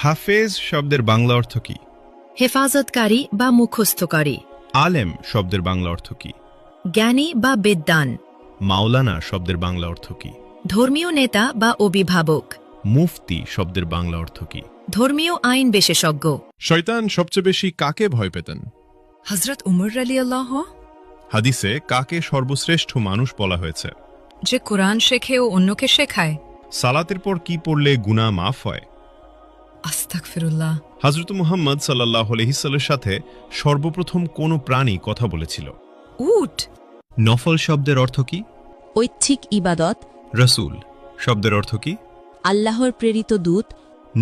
হাফেজ শব্দের বাংলা অর্থ কি? হেফাজতকারী বা মুখস্থকারী। আলেম শব্দের বাংলা অর্থ কি? জ্ঞানী বা বিদ্বান। মাওলানা শব্দের বাংলা অর্থ কি? ধর্মীয় নেতা বা অভিভাবক। মুফতি শব্দের বাংলা অর্থ কি? ধর্মীয় আইন বিশেষজ্ঞ। শয়তান সবচেয়ে বেশি কাকে ভয় পেতেন? হযরত উমর রাদিয়াল্লাহু। হাদিসে কাকে সর্বশ্রেষ্ঠ মানুষ বলা হয়েছে? যে কোরআন শেখে ও অন্যকে শেখায়। সালাতের পর কি পড়লে গুনাহ মাফ হয়? আস্তাগফিরুল্লাহ। হযরত মুহাম্মদ সাল্লাল্লাহু আলাইহি সাল্লামের সাথে সর্বপ্রথম কোন প্রাণী কথা বলেছিল? উট। নফল শব্দের অর্থ কি? ঐচ্ছিক ইবাদত। রাসূল শব্দের অর্থ কি? আল্লাহর প্রেরিত দূত।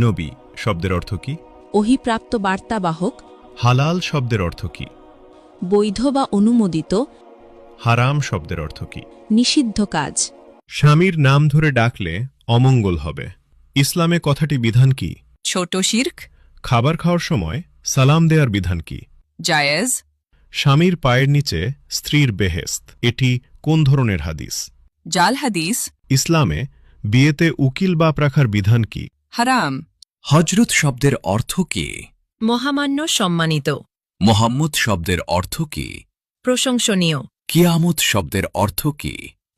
নবী শব্দের অর্থ কি? ওহীপ্রাপ্ত বার্তাবাহক। হালাল শব্দের অর্থ কি? বৈধ বা অনুমোদিত। হারাম শব্দের অর্থ কি? নিষিদ্ধ কাজ। স্বামীর নাম ধরে ডাকলে অমঙ্গল হবে। ইসলামে কথাটি বিধান কি? ছোট শিরক। খাবার খাওয়ার সময় সালাম দেওয়ার বিধান কি? জায়েজ। স্বামীর পায়ের নিচে স্ত্রীর বেহেশত, এটি কোন ধরনের হাদিস? জাল হাদিস। ইসলামে বিয়েতে উকিল বাপ রাখার বিধান কি? হারাম। হজরত শব্দের অর্থ কি? মহামান্য, সম্মানিত। মোহাম্মদ শব্দের অর্থ কি? প্রশংসনীয়। কিয়ামত শব্দের অর্থ কি?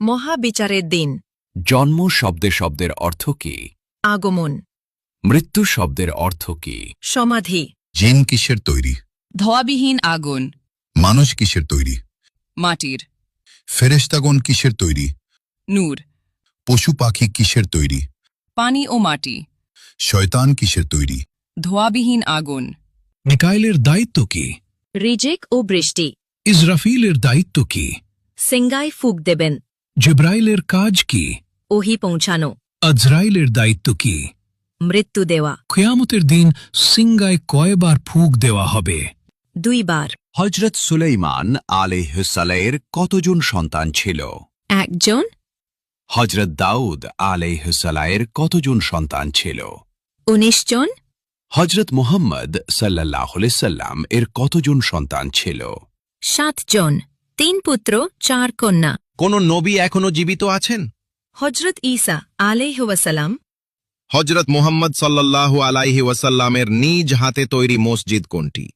মহাবিচারের দিন। জন্ম শব্দের অর্থ কি? আগমন। মৃত্যু শব্দের অর্থ কি? সমাধি। জিন কিসের তৈরি? ধোয়াবিহীন আগুন। মানুষ কিসের তৈরি? মাটির। ফেরেশতাগণ কিসের তৈরি? নূর। পশু পাখি কিসের তৈরি? পানি ও মাটি। শয়তান কিসের তৈরি? ধোয়াবিহীন আগুন। মিকাইলের দায়িত্ব কি? রিজিক ও বৃষ্টি। ইসরাফিলের দায়িত্ব কি? সিঙ্গায় ফুক দেবেন। জিব্রাইলের কাজ কি? ওহী পৌঁছানো। আজরাইলের দায়িত্ব কি? মৃত্যু দেওয়া। কিয়ামতের দিন সিঙ্গায় কয়বার ফুঁক দেওয়া হবে? 2 বার। হজরত সুলাইমান আলাইহিসসালামের কতজন সন্তান ছিল? 1 জন। হজরত দাউদ আলাইহিসসালামের কতজন সন্তান ছিল? 19 জন। হজরত মুহাম্মদ সাল্লাল্লাহু আলাইহি সাল্লাম এর কতজন সন্তান ছিল? 7 জন। 3 পুত্র 4 কন্যা। কোন নবী এখনো জীবিত আছেন? হযরত ঈসা আলাইহি ওয়াসাল্লাম। হজরত মুহাম্মদ সাল্লাল্লাহু আলাইহি ওয়াসাল্লামের নিজ হাতে তৈরি মসজিদ কোনটি?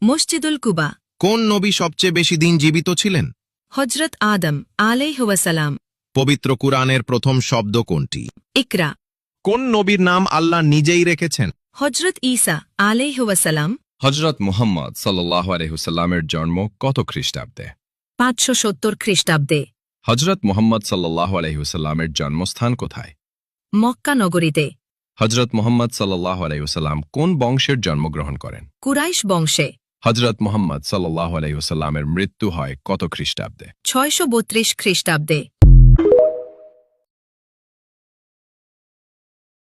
মসজিদুল কুবা। কোন নবী সবচেয়ে বেশি দিন জীবিত ছিলেন? হযরত আদম আলাইহি ওয়াসাল্লাম। পবিত্র কুরআনের প্রথম শব্দ কোনটি? ইকরা। কোন নবীর নাম আল্লাহ নিজেই রেখেছেন? হযরত ঈসা আলাইহি ওয়াসাল্লাম। হজরত মুহাম্মদ সাল্লাল্লাহু আলাইহি ওয়াসাল্লামের জন্ম কত খ্রিস্টাব্দে? 570 খ্রিস্টাব্দে। হজরত মুহাম্মদ সাল্লাল্লাহু আলাইহি ওয়াসাল্লামের জন্মস্থান কোথায়? মক্কা নগরীতে। হজরত মুহাম্মদ সাল্লাল্লাহু আলাইহি ওয়াসাল্লাম কোন বংশের জন্মগ্রহণ করেন? কুরাইশ বংশে। হজরত মুহাম্মদ সাল্লাল্লাহু আলাইহি ওয়াসাল্লামের মৃত্যু হয় কত খ্রিস্টাব্দে? 632 খ্রিস্টাব্দে।